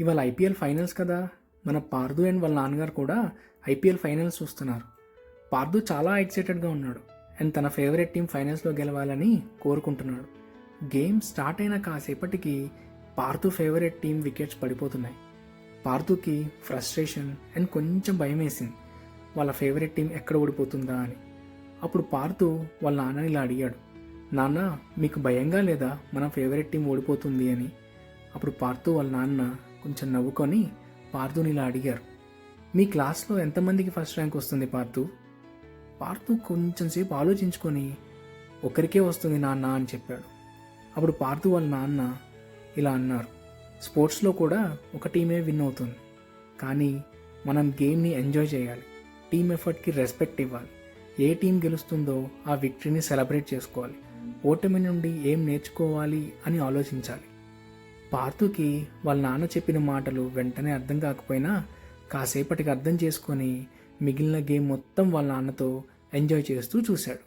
ఇవాళ IPL finals కదా. మన పార్దు అండ్ వాళ్ళ నాన్నగారు కూడా ఐపీఎల్ ఫైనల్స్ చూస్తున్నారు. పార్దు చాలా ఎక్సైటెడ్గా ఉన్నాడు అండ్ తన ఫేవరెట్ టీం ఫైనల్స్లో గెలవాలని కోరుకుంటున్నాడు. గేమ్ స్టార్ట్ అయిన కాసేపటికి పార్దు ఫేవరెట్ టీం వికెట్స్ పడిపోతున్నాయి. పార్దుకి ఫ్రస్ట్రేషన్ అండ్ కొంచెం భయం వేసింది, వాళ్ళ ఫేవరెట్ టీం ఎక్కడ ఓడిపోతుందా అని. అప్పుడు పార్దు వాళ్ళ నాన్నని ఇలా అడిగాడు, నాన్న మీకు భయంగా లేదా మన ఫేవరెట్ టీం ఓడిపోతుంది అని. అప్పుడు పార్దు వాళ్ళ నాన్న కొంచెం నవ్వుకొని పార్దుని ఇలా అడిగారు, మీ క్లాస్లో ఎంతమందికి ఫస్ట్ ర్యాంక్ వస్తుంది పార్దు? పార్దు కొంచెం సేపు ఆలోచించుకొని ఒకరికే వస్తుంది నాన్న అని చెప్పాడు. అప్పుడు పార్దు వాళ్ళ నాన్న ఇలా అన్నారు, స్పోర్ట్స్లో కూడా ఒక టీమే విన్ అవుతుంది, కానీ మనం గేమ్ని ఎంజాయ్ చేయాలి, టీమ్ ఎఫర్ట్కి రెస్పెక్ట్ ఇవ్వాలి. ఏ టీం గెలుస్తుందో ఆ విక్టరీని సెలబ్రేట్ చేసుకోవాలి, ఓటమి నుండి ఏం నేర్చుకోవాలి అని ఆలోచించాలి. పార్దుకి వాళ్ళ నాన్న చెప్పిన మాటలు వెంటనే అర్థం కాకపోయినా కాసేపటికి అర్థం చేసుకొని మిగిలిన గేమ్ మొత్తం వాళ్ళ నాన్నతో ఎంజాయ్ చేస్తూ చూశాడు.